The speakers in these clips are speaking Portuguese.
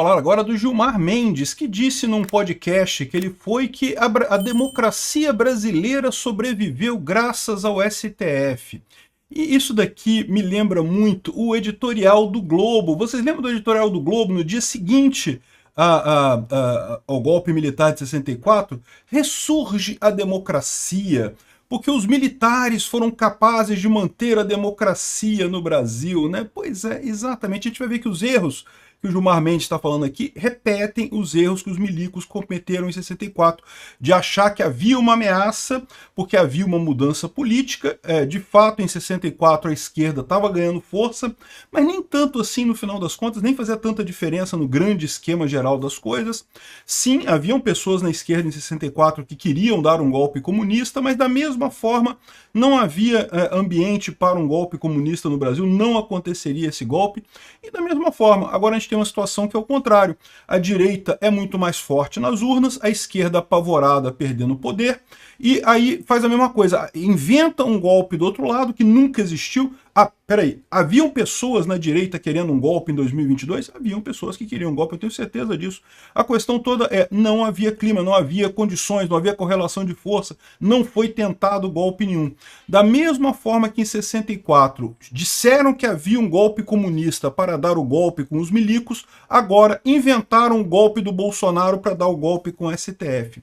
Falar agora do Gilmar Mendes, que disse num podcast que ele foi que a democracia brasileira sobreviveu graças ao STF. E isso daqui me lembra muito o editorial do Globo. Vocês lembram do editorial do Globo no dia seguinte ao golpe militar de 64? Ressurge a democracia, porque os militares foram capazes de manter a democracia no Brasil, né? Pois é, exatamente. A gente vai ver que os erros que o Gilmar Mendes está falando aqui repetem os erros que os milicos cometeram em 64, de achar que havia uma ameaça, porque havia uma mudança política. De fato, em 64 a esquerda estava ganhando força, mas nem tanto assim no final das contas, nem fazia tanta diferença no grande esquema geral das coisas. Sim, haviam pessoas na esquerda em 64 que queriam dar um golpe comunista, mas da mesma forma não havia ambiente para um golpe comunista no Brasil, não aconteceria esse golpe. E da mesma forma, agora a gente tem uma situação que é o contrário. A direita é muito mais forte nas urnas, a esquerda apavorada perdendo poder, e aí faz a mesma coisa, inventa um golpe do outro lado que nunca existiu. Peraí, haviam pessoas na direita querendo um golpe em 2022? Haviam pessoas que queriam um golpe, eu tenho certeza disso. A questão toda é, não havia clima, não havia condições, não havia correlação de força, não foi tentado golpe nenhum. Da mesma forma que em 64 disseram que havia um golpe comunista para dar o golpe com os milicos, agora inventaram o golpe do Bolsonaro para dar o golpe com o STF.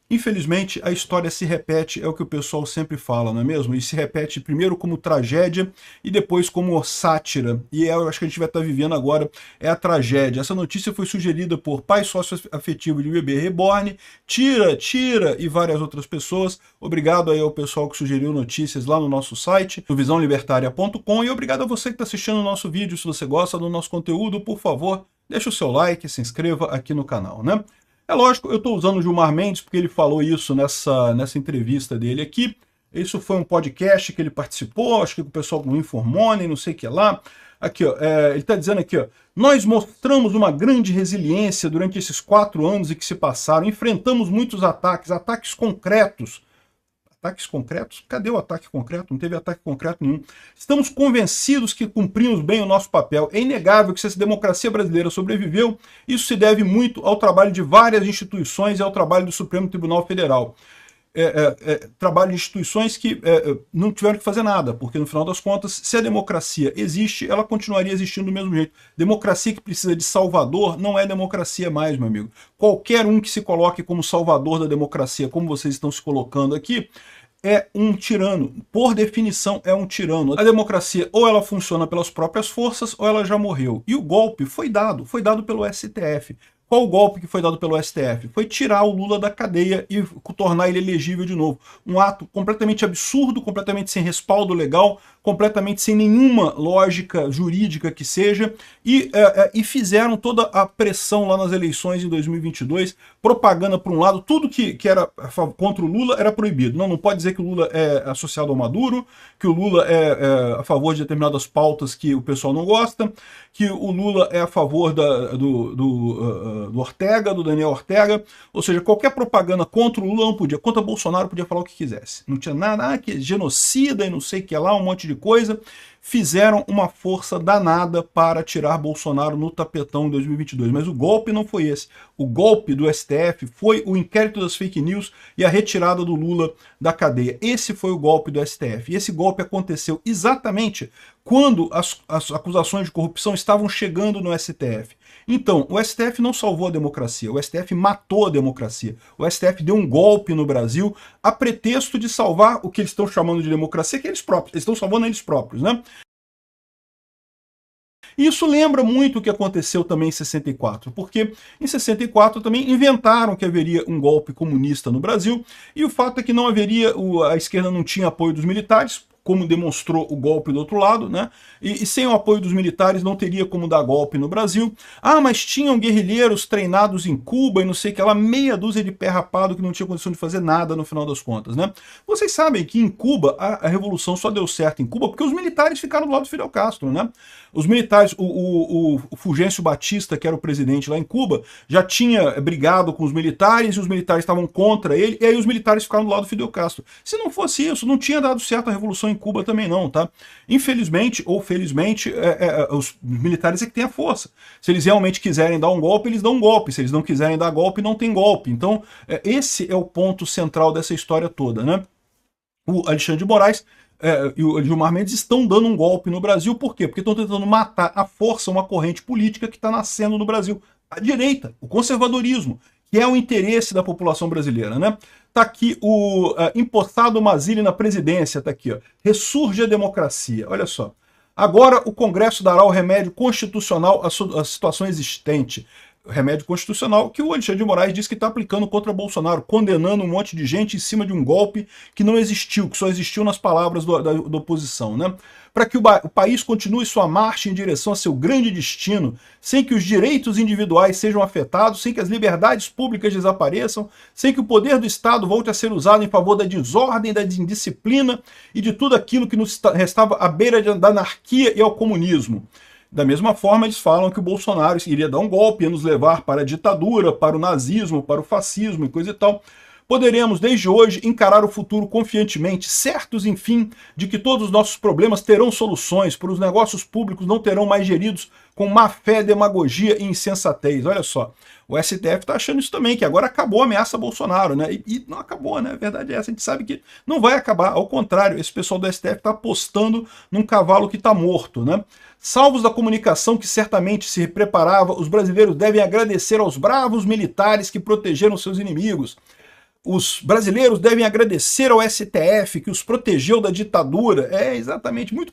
Infelizmente, a história se repete, é o que o pessoal sempre fala, não é mesmo? E se repete primeiro como tragédia e depois como sátira. E eu acho que a gente vai estar vivendo agora é a tragédia. Essa notícia foi sugerida por pai sócio afetivo de bebê reborn, Tira e várias outras pessoas. Obrigado aí ao pessoal que sugeriu notícias lá no nosso site, no visãolibertaria.com, e obrigado a você que está assistindo o nosso vídeo. Se você gosta do nosso conteúdo, por favor, deixa o seu like, se inscreva aqui no canal, né? É lógico, eu estou usando o Gilmar Mendes porque ele falou isso nessa entrevista dele aqui. Isso foi um podcast que ele participou, acho que com o pessoal do Informone, não sei o que lá. Aqui, ó, ele está dizendo aqui, ó, nós mostramos uma grande resiliência durante esses 4 anos e que se passaram, enfrentamos muitos ataques concretos. Ataques concretos? Cadê o ataque concreto? Não teve ataque concreto nenhum. Estamos convencidos que cumprimos bem o nosso papel. É inegável que se essa democracia brasileira sobreviveu, isso se deve muito ao trabalho de várias instituições e ao trabalho do Supremo Tribunal Federal. Trabalho de instituições que não tiveram que fazer nada, porque no final das contas, se a democracia existe, ela continuaria existindo do mesmo jeito. Democracia que precisa de salvador não é democracia mais, meu amigo. Qualquer um que se coloque como salvador da democracia, como vocês estão se colocando aqui, é um tirano. Por definição, é um tirano. A democracia ou ela funciona pelas próprias forças ou ela já morreu. E o golpe foi dado pelo STF. Qual o golpe que foi dado pelo STF? Foi tirar o Lula da cadeia e tornar ele elegível de novo. Um ato completamente absurdo, completamente sem respaldo legal, completamente sem nenhuma lógica jurídica que seja, e fizeram toda a pressão lá nas eleições em 2022, propaganda por um lado, tudo que era contra o Lula era proibido. Não pode dizer que o Lula é associado ao Maduro, que o Lula é a favor de determinadas pautas que o pessoal não gosta, que o Lula é a favor do Ortega, do Daniel Ortega, ou seja, qualquer propaganda contra o Lula não podia, contra o Bolsonaro podia falar o que quisesse. Não tinha nada, que genocida e não sei o que lá, um monte de coisa. Fizeram uma força danada para tirar Bolsonaro no tapetão em 2022, mas o golpe não foi esse. O golpe do STF foi o inquérito das fake news e a retirada do Lula da cadeia. Esse foi o golpe do STF. E esse golpe aconteceu exatamente quando as acusações de corrupção estavam chegando no STF. Então, o STF não salvou a democracia, o STF matou a democracia. O STF deu um golpe no Brasil a pretexto de salvar o que eles estão chamando de democracia, que eles próprios, eles estão salvando eles próprios, né? Isso lembra muito o que aconteceu também em 64, porque em 64 também inventaram que haveria um golpe comunista no Brasil, e o fato é que não haveria, a esquerda não tinha apoio dos militares, como demonstrou o golpe do outro lado, né? E sem o apoio dos militares não teria como dar golpe no Brasil. Ah, mas tinham guerrilheiros treinados em Cuba e não sei o que lá, meia dúzia de pé rapado que não tinha condição de fazer nada no final das contas, né? Vocês sabem que em Cuba a revolução só deu certo em Cuba porque os militares ficaram do lado do Fidel Castro, né? Os militares, o Fulgêncio Batista, que era o presidente lá em Cuba, já tinha brigado com os militares e os militares estavam contra ele, e aí os militares ficaram do lado do Fidel Castro. Se não fosse isso, não tinha dado certo a revolução em Cuba também não, tá? Infelizmente ou felizmente, os militares é que têm a força. Se eles realmente quiserem dar um golpe, eles dão um golpe. Se eles não quiserem dar golpe, não tem golpe. Então, esse é o ponto central dessa história toda, né? O Alexandre de Moraes e o Gilmar Mendes estão dando um golpe no Brasil. Por quê? Porque estão tentando matar à força uma corrente política que está nascendo no Brasil. A direita, o conservadorismo, que é o interesse da população brasileira, né? Tá aqui o impostado Mazzilli na presidência, tá aqui, ó. Ressurge a democracia, olha só. Agora o Congresso dará o remédio constitucional à situação existente. Remédio constitucional que o Alexandre de Moraes diz que está aplicando contra Bolsonaro, condenando um monte de gente em cima de um golpe que não existiu, que só existiu nas palavras da oposição, né? Para que o país continue sua marcha em direção a seu grande destino, sem que os direitos individuais sejam afetados, sem que as liberdades públicas desapareçam, sem que o poder do Estado volte a ser usado em favor da desordem, da indisciplina e de tudo aquilo que nos restava à beira da anarquia e ao comunismo. Da mesma forma, eles falam que o Bolsonaro iria dar um golpe, ia nos levar para a ditadura, para o nazismo, para o fascismo e coisa e tal. Poderemos, desde hoje, encarar o futuro confiantemente, certos, enfim, de que todos os nossos problemas terão soluções, por os negócios públicos não terão mais geridos com má fé, demagogia e insensatez. Olha só, o STF está achando isso também, que agora acabou a ameaça a Bolsonaro, né? E não acabou, né? A verdade é essa, a gente sabe que não vai acabar. Ao contrário, esse pessoal do STF está apostando num cavalo que está morto, né? Salvos da comunicação que certamente se preparava, os brasileiros devem agradecer aos bravos militares que protegeram seus inimigos. Os brasileiros devem agradecer ao STF que os protegeu da ditadura. É exatamente, muito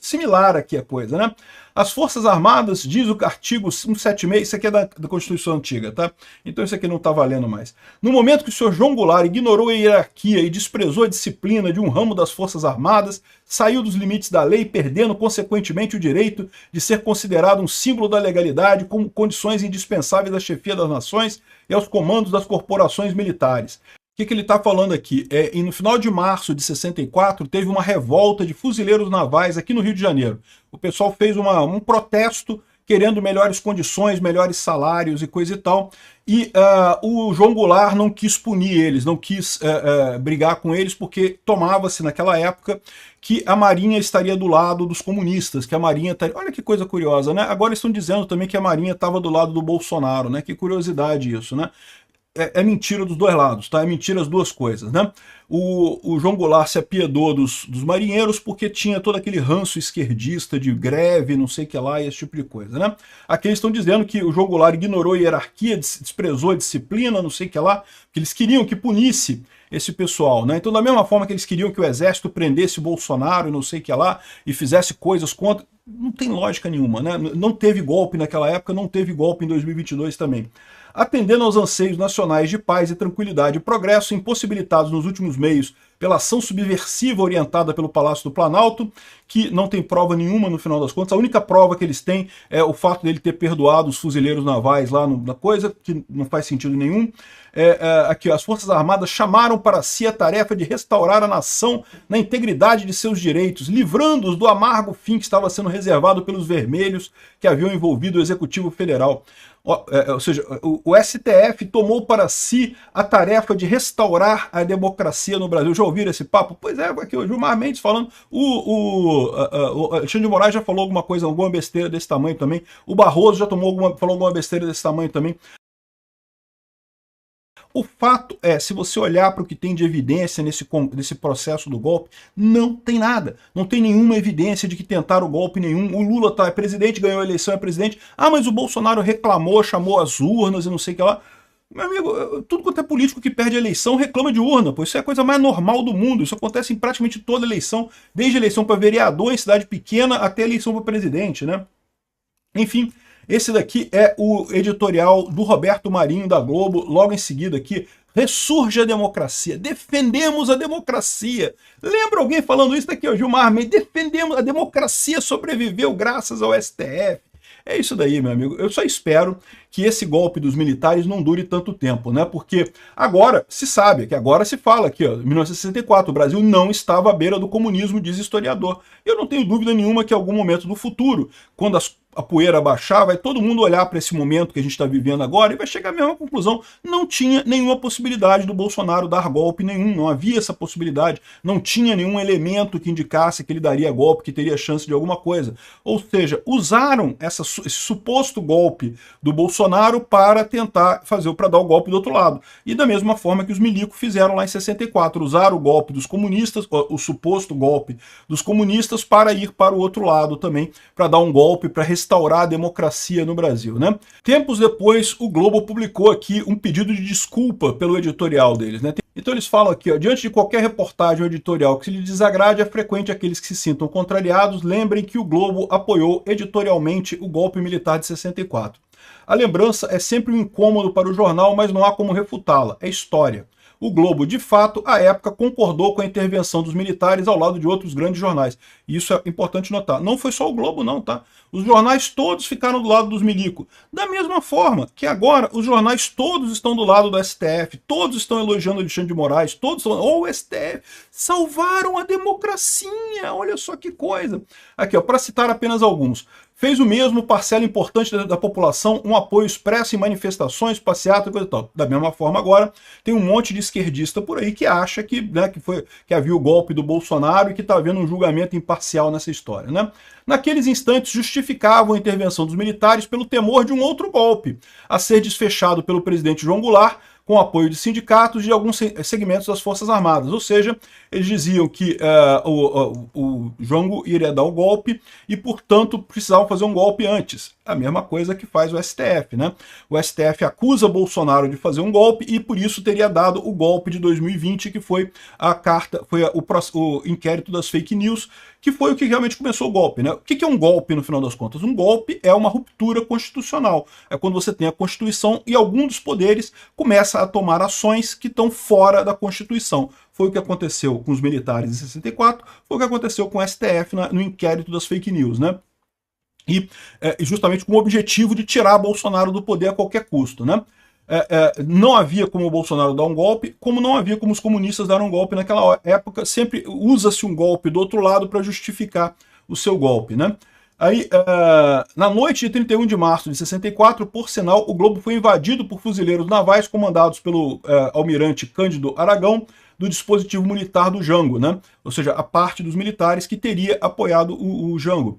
similar aqui a coisa, né? As Forças Armadas, diz o artigo 176, isso aqui é da Constituição Antiga, tá? Então isso aqui não está valendo mais. No momento que o senhor João Goulart ignorou a hierarquia e desprezou a disciplina de um ramo das Forças Armadas, saiu dos limites da lei, perdendo consequentemente o direito de ser considerado um símbolo da legalidade como condições indispensáveis à chefia das nações e aos comandos das corporações militares. O que ele está falando aqui? E no final de março de 64, teve uma revolta de fuzileiros navais aqui no Rio de Janeiro. O pessoal fez um protesto querendo melhores condições, melhores salários e coisa e tal. E o João Goulart não quis punir eles, não quis brigar com eles, porque tomava-se naquela época que a Marinha estaria do lado dos comunistas, que a Marinha estaria... Olha que coisa curiosa, né? Agora estão dizendo também que a Marinha estava do lado do Bolsonaro, né? Que curiosidade isso, né? É mentira dos dois lados, tá? É mentira as duas coisas, né? O João Goulart se apiedou dos marinheiros porque tinha todo aquele ranço esquerdista de greve, não sei o que lá, e esse tipo de coisa, né? Aqui eles estão dizendo que o João Goulart ignorou a hierarquia, desprezou a disciplina, não sei o que lá, que eles queriam que punisse esse pessoal, né? Então, da mesma forma que eles queriam que o exército prendesse o Bolsonaro, não sei o que lá, e fizesse coisas contra... Não tem lógica nenhuma, né? Não teve golpe naquela época, não teve golpe em 2022 também. Atendendo aos anseios nacionais de paz e tranquilidade e progresso impossibilitados nos últimos meios pela ação subversiva orientada pelo Palácio do Planalto, que não tem prova nenhuma no final das contas, a única prova que eles têm é o fato dele ter perdoado os fuzileiros navais lá na coisa, que não faz sentido nenhum. Aqui, as Forças Armadas chamaram para si a tarefa de restaurar a nação na integridade de seus direitos, livrando-os do amargo fim que estava sendo reservado pelos vermelhos que haviam envolvido o Executivo Federal. Ou seja, o STF tomou para si a tarefa de restaurar a democracia no Brasil. Já ouviram esse papo? Pois é, aqui o Gilmar Mendes falando, o Alexandre de Moraes já falou alguma coisa, alguma besteira desse tamanho também, o Barroso já falou alguma besteira desse tamanho também. O fato é, se você olhar para o que tem de evidência nesse processo do golpe, não tem nada. Não tem nenhuma evidência de que tentaram golpe nenhum. O Lula é presidente, ganhou a eleição, é presidente. Ah, mas o Bolsonaro reclamou, chamou as urnas e não sei o que lá. Meu amigo, tudo quanto é político que perde a eleição reclama de urna, pois isso é a coisa mais normal do mundo. Isso acontece em praticamente toda eleição, desde a eleição para vereador em cidade pequena até a eleição para presidente, né? Enfim... Esse daqui é o editorial do Roberto Marinho, da Globo, logo em seguida aqui, ressurge a democracia, defendemos a democracia. Lembra alguém falando isso daqui, ó, Gilmar Mendes, defendemos, a democracia sobreviveu graças ao STF. É isso daí, meu amigo. Eu só espero que esse golpe dos militares não dure tanto tempo, né? Porque agora se sabe, que agora se fala que, em 1964, o Brasil não estava à beira do comunismo, diz historiador. Eu não tenho dúvida nenhuma que em algum momento do futuro, quando a poeira baixar, vai todo mundo olhar para esse momento que a gente está vivendo agora e vai chegar à mesma conclusão. Não tinha nenhuma possibilidade do Bolsonaro dar golpe nenhum, não havia essa possibilidade, não tinha nenhum elemento que indicasse que ele daria golpe, que teria chance de alguma coisa. Ou seja, usaram esse suposto golpe do Bolsonaro para tentar para dar o golpe do outro lado. E da mesma forma que os milicos fizeram lá em 64, usaram o golpe dos comunistas, o suposto golpe dos comunistas, para ir para o outro lado também, para dar um golpe, para restaurar a democracia no Brasil, né? Tempos depois, o Globo publicou aqui um pedido de desculpa pelo editorial deles, né? Então eles falam aqui, ó, diante de qualquer reportagem ou editorial que lhe desagrade, é frequente aqueles que se sintam contrariados lembrem que o Globo apoiou editorialmente o golpe militar de 64. A lembrança é sempre um incômodo para o jornal, mas não há como refutá-la, é história. O Globo, de fato, à época, concordou com a intervenção dos militares ao lado de outros grandes jornais. E isso é importante notar. Não foi só o Globo, não, tá? Os jornais todos ficaram do lado dos milicos. Da mesma forma que agora os jornais todos estão do lado do STF, todos estão elogiando Alexandre de Moraes, todos estão... o STF, salvaram a democracia, olha só que coisa. Aqui, ó, para citar apenas alguns. Fez o mesmo parcela importante da população, um apoio expresso em manifestações, passeata e coisa e tal. Da mesma forma agora, tem um monte de esquerdista por aí que acha que, né, que havia o golpe do Bolsonaro e que está havendo um julgamento imparcial nessa história, né? Naqueles instantes justificavam a intervenção dos militares pelo temor de um outro golpe, a ser desfechado pelo presidente João Goulart, com apoio de sindicatos e de alguns segmentos das Forças Armadas. Ou seja, eles diziam que o Jango iria dar o golpe e, portanto, precisavam fazer um golpe antes. A mesma coisa que faz o STF, né? O STF acusa Bolsonaro de fazer um golpe e, por isso, teria dado o golpe de 2020, que foi o inquérito das fake news, que foi o que realmente começou o golpe, né? O que é um golpe, no final das contas? Um golpe é uma ruptura constitucional. É quando você tem a Constituição e algum dos poderes começa a tomar ações que estão fora da Constituição. Foi o que aconteceu com os militares em 64, foi o que aconteceu com o STF no inquérito das fake news, né? E justamente com o objetivo de tirar Bolsonaro do poder a qualquer custo, né? Não havia como o Bolsonaro dar um golpe, como não havia como os comunistas dar um golpe naquela época. Sempre usa-se um golpe do outro lado para justificar o seu golpe, né? Aí, na noite de 31 de março de 64, por sinal, o Globo foi invadido por fuzileiros navais comandados pelo almirante Cândido Aragão, do dispositivo militar do Jango, né? Ou seja, a parte dos militares que teria apoiado o Jango.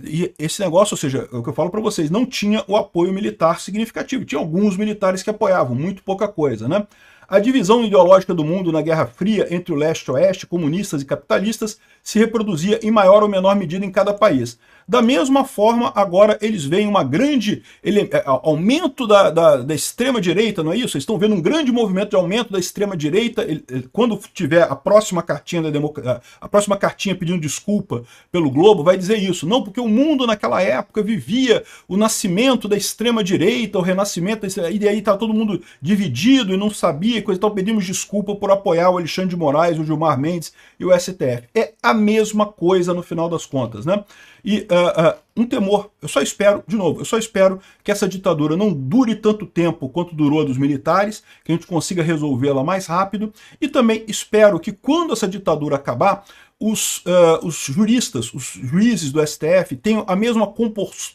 E esse negócio, ou seja, é o que eu falo para vocês, não tinha o apoio militar significativo. Tinha alguns militares que apoiavam, muito pouca coisa, né? A divisão ideológica do mundo na Guerra Fria entre o leste e o oeste, comunistas e capitalistas, se reproduzia em maior ou menor medida em cada país. Da mesma forma, agora eles veem uma grande aumento da extrema-direita, não é isso? Eles estão vendo um grande movimento de aumento da extrema-direita. Quando tiver a próxima cartinha pedindo desculpa pelo Globo, vai dizer isso. Não, porque o mundo naquela época vivia o nascimento da extrema-direita, o renascimento, e aí está todo mundo dividido e não sabia, e coisa e tal. Pedimos desculpa por apoiar o Alexandre de Moraes, o Gilmar Mendes e o STF. É a mesma coisa no final das contas, né? E um temor, eu só espero que essa ditadura não dure tanto tempo quanto durou a dos militares, que a gente consiga resolvê-la mais rápido, e também espero que quando essa ditadura acabar, os juristas, os juízes do STF tenham a mesma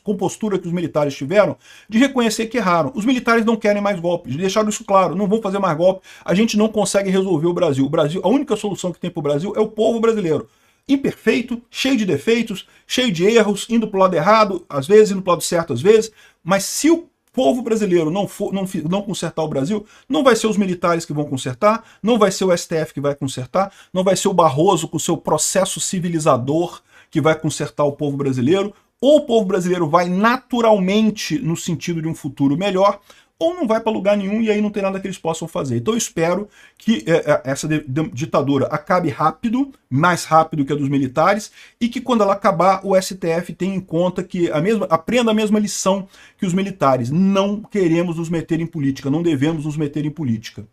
compostura que os militares tiveram, de reconhecer que erraram. Os militares não querem mais golpes, deixaram isso claro, não vão fazer mais golpe, a gente não consegue resolver o Brasil. A única solução que tem para o Brasil é o povo brasileiro. Imperfeito, cheio de defeitos, cheio de erros, indo para o lado errado, às vezes, indo para o lado certo, às vezes, mas se o povo brasileiro não consertar o Brasil, não vai ser os militares que vão consertar, não vai ser o STF que vai consertar, não vai ser o Barroso com o seu processo civilizador que vai consertar o povo brasileiro, ou o povo brasileiro vai naturalmente no sentido de um futuro melhor, ou não vai para lugar nenhum e aí não tem nada que eles possam fazer. Então eu espero que essa ditadura acabe rápido, mais rápido que a dos militares, e que quando ela acabar o STF tenha em conta que aprenda a mesma lição que os militares. Não queremos nos meter em política, não devemos nos meter em política.